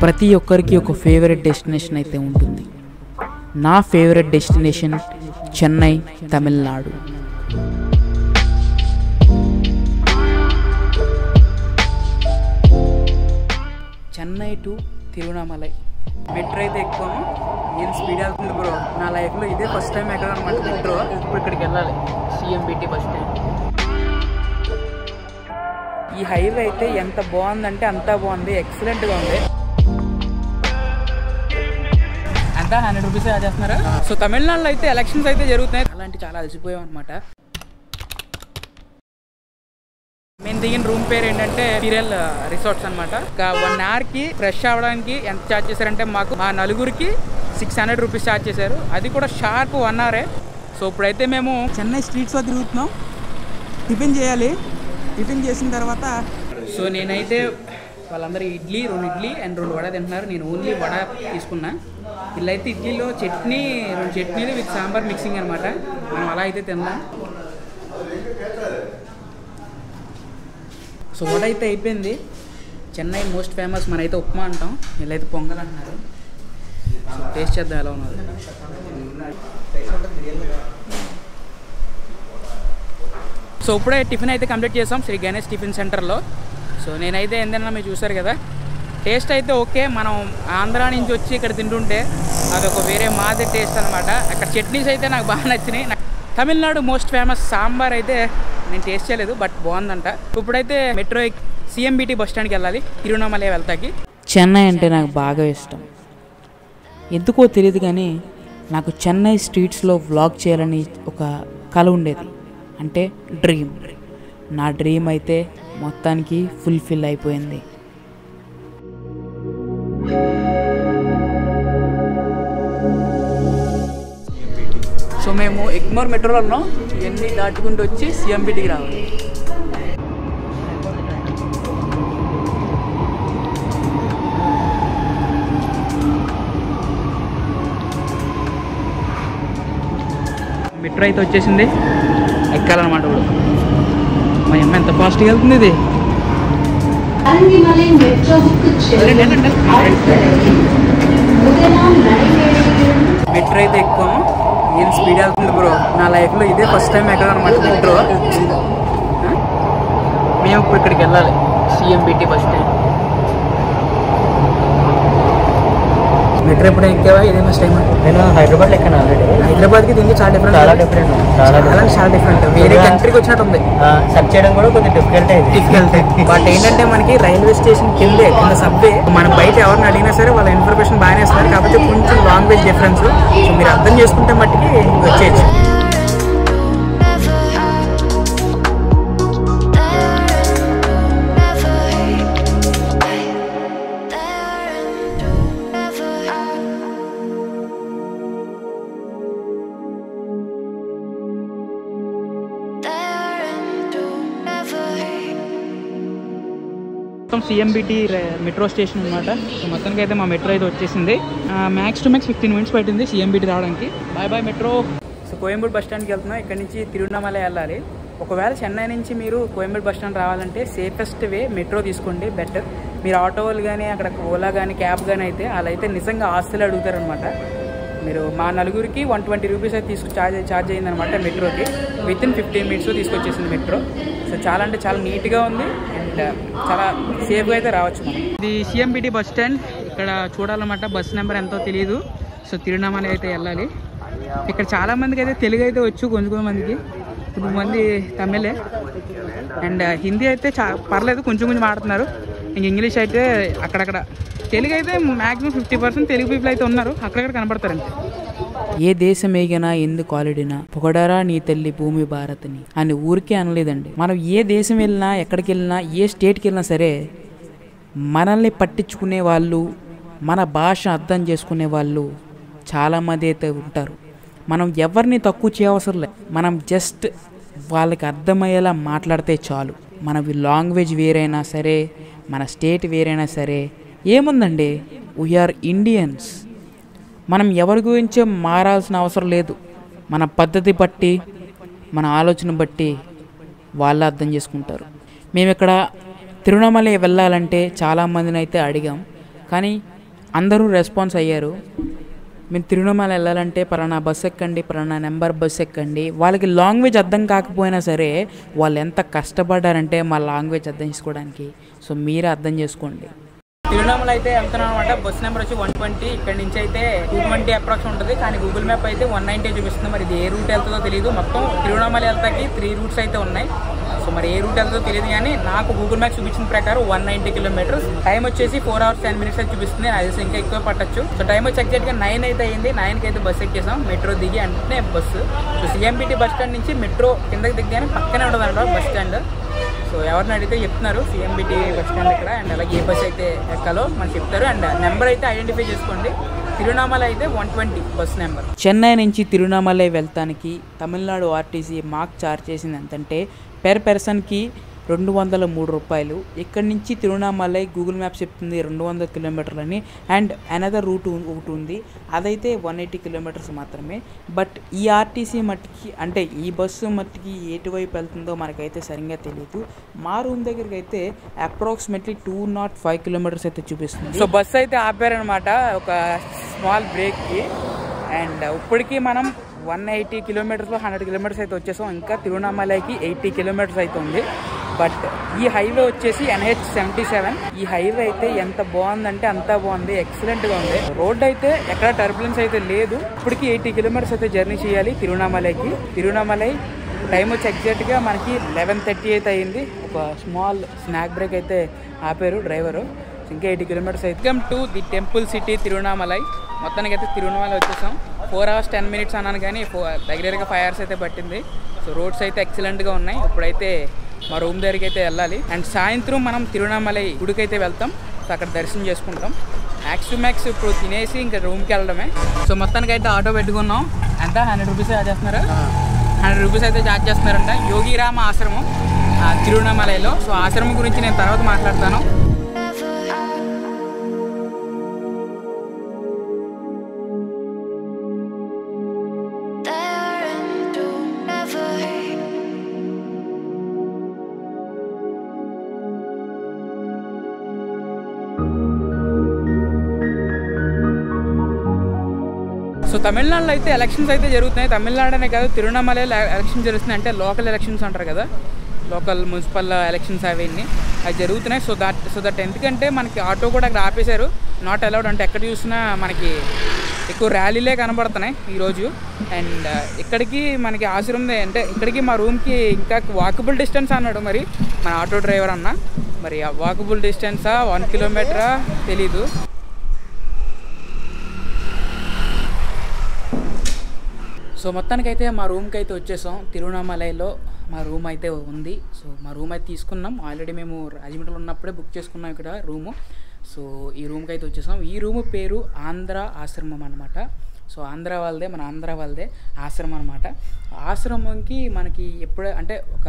ప్రతి ఒక్కరికి ఒక ఫేవరెట్ డెస్టినేషన్ అయితే ఉంటుంది. నా favourite destination Chennai, Tamil Nadu. Chennai to Tiruvannamalai metro అయితే ఎక్కువ. ఏం స్పీడ్ వెళ్తుంది బ్రో, నా లైఫ్లో ఇదే ఫస్ట్ టైం ఎక్కడ అనమాట మెట్రో. ఇప్పుడు ఇక్కడికి వెళ్ళాలి, సిఎంబిటి బస్ స్టాండ్. ఈ హైవే అయితే ఎంత బాగుందంటే అంతా బాగుంది, ఎక్సలెంట్గా ఉంది. అంతా 100 రూపీస్ యాడ్ చేస్తున్నారా? సో తమిళనాడులో అయితే ఎలక్షన్స్ అయితే జరుగుతున్నాయి, అలాంటి చాలా అలసిపోయాం అనమాట. మేము దిగిన రూమ్ పేరు ఏంటంటే పిరల్ రిసార్ట్స్ అనమాట. 1 అవర్కి ఫ్రెష్ అవ్వడానికి ఎంత ఛార్జ్ చేశారంటే మా నలుగురికి 600 రూపీస్ ఛార్జ్ చేశారు. అది కూడా షార్ప్ 1 అవరే. సో ఇప్పుడైతే మేము చెన్నై స్ట్రీట్స్లో తిరుగుతున్నాం. టిఫిన్ చేయాలి. టిఫిన్ చేసిన తర్వాత సో నేనైతే వాళ్ళందరూ 2 ఇడ్లీ అండ్ 2 వడ తింటున్నారు. నేను ఓన్లీ వడ తీసుకున్నా. వీళ్ళైతే ఇడ్లీలో చట్నీ, 2 చట్నీలు విత్ సాంబార్ మిక్సింగ్ అనమాట. మనం అలా అయితే తిన్నాం. సో వడ అయితే అయిపోయింది. చెన్నై మోస్ట్ ఫేమస్ మనైతే ఉప్మా అంటాం, వీళ్ళైతే పొంగల్ అంటున్నారు. సో టేస్ట్ చేద్దాం ఎలా ఉన్నది. సో ఇప్పుడే టిఫిన్ అయితే కంప్లీట్ చేసాం శ్రీ గణేష్ టిఫిన్ సెంటర్లో. సో నేనైతే ఏంటన్నా మీరు చూసారు కదా, టేస్ట్ అయితే ఓకే. మనం ఆంధ్ర నుంచి వచ్చి ఇక్కడ తింటుంటే అదొక వేరే మాది టేస్ట్ అనమాట. అక్కడ చట్నీస్ అయితే నాకు బాగా నచ్చినాయి. తమిళనాడు మోస్ట్ ఫేమస్ సాంబార్ అయితే నేను టేస్ట్ చేయలేదు, బట్ బాగుందంట. ఇప్పుడైతే మెట్రో సిఎంబిటి బస్ స్టాండ్కి వెళ్ళాలి, తిరువణామలై వెళ్తాకి. చెన్నై అంటే నాకు బాగా ఇష్టం, ఎందుకో తెలియదు కానీ నాకు చెన్నై స్ట్రీట్స్లో వ్లాగ్ చేయాలని ఒక కల ఉండేది, అంటే డ్రీమ్. నా డ్రీమ్ అయితే మొత్తానికి ఫుల్ఫిల్ అయిపోయింది. సో మేము ఎగ్మోర్ మెట్రోలో ఉన్నాం. ఇవన్నీ దాటుకుంటూ వచ్చి సిఎంబిటికి రావాలి. మెట్రో అయితే వచ్చేసింది, ఎక్కాలన్నమాట. ఇప్పుడు మా అమ్మ ఎంత ఫాస్ట్గా వెళ్తుంది. ఇది మెట్రో అయితే ఎక్కువ. ఏం స్పీడ్ వెళ్తుంది బ్రో, నా లైఫ్లో ఇదే ఫస్ట్ టైం ఎక్కడ అనమాట మెట్రో. మేము ఇప్పుడు ఇక్కడికి వెళ్ళాలి, సిఎంబిటి బస్ స్టాండ్. మెట్రో ఎప్పుడు ఎక్కావా? ఇదే ఫస్ట్ టైం. నేను హైదరాబాద్లో ఎక్కాను ఆల్రెడీ. హైదరాబాద్కి దీనికి చాలా డిఫరెంట్. చాలా డిఫరెంట్, వేరే కంట్రీకి వచ్చినట్టు ఉంది. సెర్చ్ చేయడం కూడా కొంచెం డిఫికల్ట్. బట్ ఏంటంటే మనకి రైల్వే స్టేషన్ కింద సబ్వే. మనం బయట ఎవరిని అడిగినా సరే వాళ్ళ ఇన్ఫర్మేషన్ బాగానే ఇస్తారు, కాకపోతే కొంచెం లాంగ్వేజ్ డిఫరెన్స్. సో మీరు అర్థం చేసుకుంటే మట్టికి వచ్చేయచ్చు. సిఎంబిటి మెట్రో స్టేషన్ అనమాట. సో మొత్తానికి అయితే మా మెట్రో అయితే వచ్చేసింది. మ్యాక్స్ టు మ్యాక్స్ 15 మినిట్స్ పట్టింది సిఎంబిటి రావడానికి. Bye bye metro. So Koyambedu bus స్టాండ్కి వెళ్తున్నాం. ఇక్కడ నుంచి తిరువణామలై వెళ్ళాలి. ఒకవేళ చెన్నై నుంచి మీరు కోయంబేడు బస్ స్టాండ్ రావాలంటే సేఫెస్ట్ వే మెట్రో తీసుకోండి, బెటర్. మీరు ఆటోలు కానీ అక్కడ ఓలా కానీ క్యాబ్ కానీ అయితే అలా అయితే నిజంగా ఆస్తులు అడుగుతారనమాట. మీరు మా నలుగురికి 120 రూపీస్ అయితే ఛార్జ్ అయిందనమాట మెట్రోకి. వితిన్ 15 మినిట్స్లో తీసుకొచ్చేసింది మెట్రో. సో చాలా అంటే చాలా నీట్గా ఉంది అండ్ చాలా సేఫ్గా అయితే రావచ్చు మనం. ఇది సిఎంబిటి బస్ స్టాండ్. ఇక్కడ చూడాలన్నమాట, బస్ నెంబర్ ఎంతో తెలియదు. సో తిరువణామలై అయితే వెళ్ళాలి. ఇక్కడ చాలా మందికి అయితే తెలుగు అయితే వచ్చు, కొంతమందికి. కొంతమంది తమిళే అండ్ హిందీ అయితే పర్లేదు, కొంచెం మాడుతున్నారు. ఇంక ఇంగ్లీష్ అయితే అక్కడక్కడ. తెలుగు అయితే మ్యాక్సిమం 50% తెలుగు పీపుల్ అయితే ఉన్నారు, అక్కడక్కడ కనపడతారు అంతే. ఏ దేశం ఏగినా ఎందుకు కాలిడినా పొగడారా నీ తల్లి భూమి భారత్ని అని ఊరికే అనలేదండి. మనం ఏ దేశం వెళ్ళినా, ఎక్కడికి వెళ్ళినా, ఏ స్టేట్కి వెళ్ళినా సరే మనల్ని పట్టించుకునే వాళ్ళు, మన భాష అర్థం చేసుకునే వాళ్ళు చాలామంది అయితే ఉంటారు. మనం ఎవరిని తక్కువ చేయవసరం లేదు, మనం జస్ట్ వాళ్ళకి అర్థమయ్యేలా మాట్లాడితే చాలు. మన లాంగ్వేజ్ వేరైనా సరే, మన స్టేట్ వేరైనా సరే, ఏముందండి, వీఆర్ ఇండియన్స్. మనం ఎవరి గురించో మారాల్సిన అవసరం లేదు. మన పద్ధతి బట్టి, మన ఆలోచన బట్టి వాళ్ళు అర్థం చేసుకుంటారు. మేము ఇక్కడ తిరువణామలై వెళ్ళాలంటే చాలామందిని అయితే అడిగాం. కానీ అందరూ రెస్పాన్స్ అయ్యారు. మీరు తిరువణమల వెళ్ళాలంటే పలానా బస్ ఎక్కండి, పలానా నెంబర్ బస్ ఎక్కండి. వాళ్ళకి లాంగ్వేజ్ అర్థం కాకపోయినా సరే వాళ్ళు ఎంత కష్టపడ్డారంటే మా లాంగ్వేజ్ అర్థం చేసుకోవడానికి. సో మీరే అర్థం చేసుకోండి. తిరువణమల అయితే వెళ్తున్నాం అనమాట. బస్ నెంబర్ వచ్చి 120. ఇక్కడ నుంచి అయితే 220 అప్రాక్స్ ఉంటుంది. కానీ గూగుల్ మ్యాప్ అయితే 190 చూపిస్తుంది. మరి ఇది ఏ రూట్ వెళ్తుందో తెలియదు. మొత్తం తిరువణమల వెళ్తాకి 3 రూట్స్ అయితే ఉన్నాయి. సో మరి ఏ రూట్ వెళ్తుందో తెలియదు, కానీ నాకు గూగుల్ మ్యాప్ చూపించిన ప్రకారం 190 కిలోమీటర్స్. టైం వచ్చేసి 4 hours 10 minutes అయితే చూపిస్తుంది. అది ఇంకా ఎక్కువ పట్టచ్చు. సో టైం వచ్చి ఎగ్జాక్ట్గా 9 అయితే అయింది. 9కి అయితే బస్సు ఎక్కేసాం. మెట్రో దిగి అంటే బస్సు. సో సిఎంబిటి బస్ స్టాండ్ నుంచి మెట్రో కిందకి దిగ్గానే పక్కనే ఉంటుంది అనమాట బస్ స్టాండ్. సో ఎవరిని అడిగితే చెప్తున్నారు సిఎంబిటి బస్ స్టాండ్ ఇక్కడ, అండ్ అలాగే ఏ బస్ అయితే ఎక్కాలో మనకు చెప్తారు. అండ్ నెంబర్ అయితే ఐడెంటిఫై చేసుకోండి. తిరువణమల అయితే 120 బస్ నెంబర్. చెన్నై నుంచి తిరువణమలై వెళ్తానికి తమిళనాడు ఆర్టీసీ మాకు చార్జ్ చేసింది ఎంతంటే పెర్ పర్సన్కి 203 రూపాయలు. ఇక్కడి నుంచి తిరువణమలై గూగుల్ మ్యాప్స్ చెప్తుంది 200 కిలోమీటర్లని. అండ్ అనదర్ రూట్ ఒకటి ఉంది, అదైతే 180 కిలోమీటర్స్ మాత్రమే. బట్ ఈ ఆర్టీసీ మట్టికి అంటే ఈ బస్సు మట్టికి ఎటువైపు వెళ్తుందో మనకైతే సరిగ్గా తెలియదు. మా రూమ్ దగ్గరికి అయితే అప్రాక్సిమేట్లీ 205 కిలోమీటర్స్ అయితే చూపిస్తుంది. సో బస్సు అయితే ఆపారనమాట ఒక స్మాల్ బ్రేక్కి. అండ్ ఇప్పటికీ మనం 180 కిలోమీటర్స్లో 100 కిలోమీటర్స్ అయితే వచ్చేసాం. ఇంకా తిరువణమలైకి 80 కిలోమీటర్స్ అయితే ఉంది. బట్ ఈ హైవే వచ్చేసి NH77. ఈ హైవే అయితే ఎంత బాగుందంటే అంతా బాగుంది, ఎక్సలెంట్గా ఉంది. రోడ్ అయితే ఎక్కడ టర్బులెన్స్ అయితే లేదు. ఇప్పటికి 80 కిలోమీటర్స్ అయితే జర్నీ చేయాలి తిరువణమలైకి. తిరువణమలై టైం వచ్చి ఎగ్జాక్ట్గా మనకి 11:30 అయితే అయింది. ఒక స్మాల్ స్నాక్ బ్రేక్ అయితే ఆపారు డ్రైవరు. ఇంకా 80 కిలోమీటర్స్ అయితే. Welcome to the temple city Tiruvannamalai. మొత్తానికి అయితే తిరువణమలై వచ్చేసాం. 4 hours 10 minutes అన్నాను, కానీ దగ్గరగా 5 hours అయితే పట్టింది. సో రోడ్స్ అయితే ఎక్సలెంట్గా ఉన్నాయి. ఇప్పుడైతే మా రూమ్ దగ్గరికి అయితే వెళ్ళాలి. అండ్ సాయంత్రం మనం తిరువణమలై గుడికి అయితే వెళ్తాం. సో అక్కడ దర్శనం చేసుకుంటాం. మ్యాక్స్ టు మ్యాక్స్ ఇప్పుడు తినేసి ఇంకా రూమ్కి వెళ్ళడమే. సో మొత్తానికి అయితే ఆటో పెట్టుకున్నాం. ఎంత 100 రూపీస్ ఛార్జ్ చేస్తున్నారు. 100 రూపీస్ అయితే ఛార్జ్ చేస్తున్నారంట. యోగిరామ ఆశ్రమం తిరువణమలైలో. సో ఆశ్రమం గురించి నేను తర్వాత మాట్లాడతాను. సో తమిళనాడులో అయితే ఎలక్షన్స్ అయితే జరుగుతున్నాయి. తమిళనాడునే కాదు తిరువణమలైలో ఎలక్షన్స్ జరుగుతున్నాయి. అంటే లోకల్ ఎలక్షన్స్ అంటారు కదా, లోకల్ మున్సిపల్ ఎలక్షన్స్ అవన్నీ అవి జరుగుతున్నాయి. సో దట్ ఎందుకంటే మనకి ఆటో కూడా అక్కడ ఆపేశారు, నాట్ అలౌడ్. అంటే ఎక్కడ చూసినా మనకి ఎక్కువ ర్యాలీలే కనబడుతున్నాయి ఈరోజు. అండ్ ఇక్కడికి మనకి ఆశ్రమం అంటే ఇక్కడికి మా రూమ్కి ఇంకా వాకబుల్ డిస్టెన్స్ అన్నాడు మరి మన ఆటో డ్రైవర్ అన్న. మరి వాకబుల్ డిస్టెన్సా 1 కిలోమీటరా తెలీదు. సో మొత్తానికైతే మా రూమ్కి అయితే వచ్చేసాం. తిరువణమలైలో మా రూమ్ అయితే ఉంది. సో మా రూమ్ అయితే తీసుకున్నాం. ఆల్రెడీ మేము రాజమండ్రిలో ఉన్నప్పుడే బుక్ చేసుకున్నాం ఇక్కడ రూము. సో ఈ రూమ్కి అయితే వచ్చేసాం. ఈ రూమ్ పేరు ఆంధ్ర ఆశ్రమం అనమాట. సో ఆంధ్ర వాళ్ళదే, మన ఆంధ్ర వాళ్ళదే ఆశ్రమం అనమాట. ఆశ్రమంకి మనకి ఎప్పుడే అంటే ఒక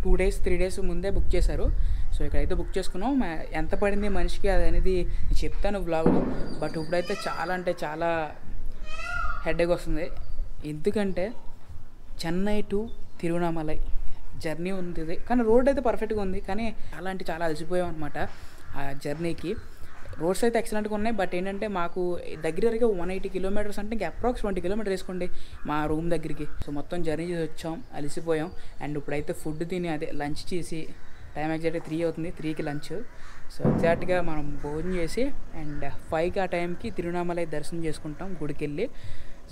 2 days 3 days ముందే బుక్ చేశారు. సో ఇక్కడైతే బుక్ చేసుకున్నాం. ఎంత పడింది మనిషికి అది అనేది నేను చెప్తాను బ్లాగ్లో. బట్ ఇప్పుడైతే చాలా అంటే చాలా హెడేక్ వస్తుంది. ఎందుకంటే చెన్నై టు తిరువణమలై జర్నీ ఉంది, కానీ రోడ్ అయితే పర్ఫెక్ట్గా ఉంది. కానీ చాలా అంటే చాలా అలసిపోయాం అనమాట ఆ జర్నీకి. రోడ్స్ అయితే ఎక్సలెంట్గా ఉన్నాయి. బట్ ఏంటంటే మాకు దగ్గరగా 180 కిలోమీటర్స్ అంటే ఇంకా అప్రాక్స్ 20 కిలోమీటర్స్ వేసుకోండి మా రూమ్ దగ్గరికి. సో మొత్తం జర్నీ చేసి వచ్చాం, అలసిపోయాం. అండ్ ఇప్పుడైతే ఫుడ్ తిని అదే లంచ్ చేసి టైం ఎగ్జాక్ట్గా 3 అవుతుంది. 3కి లంచ్. సో ఎగ్జాక్ట్గా మనం భోజనం చేసి అండ్ 5కి ఆ టైంకి తిరువణమలై దర్శనం చేసుకుంటాం గుడికి వెళ్ళి.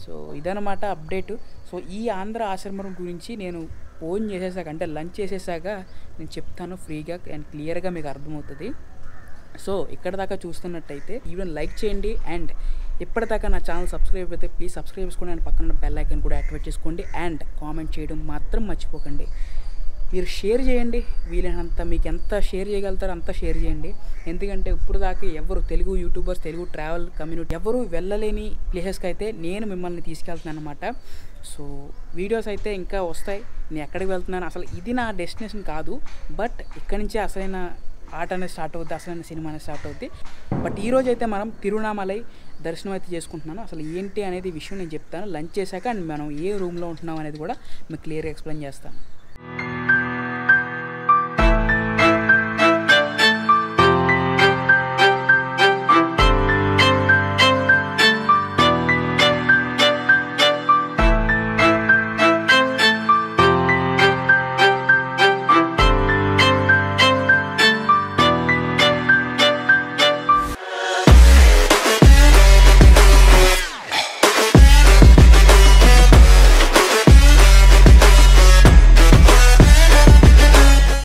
సో ఇదన్నమాట అప్డేటు. సో ఈ ఆంధ్ర ఆశ్రమం గురించి నేను ఫోన్ చేసేసాక అంటే లంచ్ చేసేసాక నేను చెప్తాను ఫ్రీగా అండ్ క్లియర్గా మీకు అర్థమవుతుంది. సో ఇక్కడ దాకా చూస్తున్నట్టయితే వీడియోని లైక్ చేయండి. అండ్ ఇప్పటిదాకా నా ఛానల్ సబ్స్క్రైబ్ అయితే ప్లీజ్ సబ్స్క్రైబ్ చేసుకోండి. అండ్ పక్కన బెల్ ఐకాన్ కూడా యాక్టివేట్ చేసుకోండి. అండ్ కామెంట్ చేయడం మాత్రం మర్చిపోకండి. మీరు షేర్ చేయండి, వీలైనంత మీకు ఎంత షేర్ చేయగలుగుతారో అంత షేర్ చేయండి. ఎందుకంటే ఇప్పుడు దాకా ఎవరు Telugu YouTubers, Telugu travel community ఎవరు వెళ్ళలేని ప్లేసెస్కి అయితే నేను మిమ్మల్ని తీసుకెళ్తున్నాను అనమాట. సో వీడియోస్ అయితే ఇంకా వస్తాయి. నేను ఎక్కడికి వెళ్తున్నాను అసలు ఇది నా డెస్టినేషన్ కాదు. బట్ ఇక్కడి నుంచే అసలైన ఆట అనేది స్టార్ట్ అవుద్ది, అసలైన సినిమా అనేది స్టార్ట్ అవుద్ది. బట్ ఈరోజు అయితే మనం తిరువణమలై దర్శనం అయితే చేసుకుంటున్నాను. అసలు ఏంటి అనేది విషయం నేను చెప్తాను లంచ్ చేశాక. అండ్ మనం ఏ రూమ్లో ఉంటున్నాం అనేది కూడా మీకు క్లియర్గా ఎక్స్ప్లెయిన్ చేస్తాను.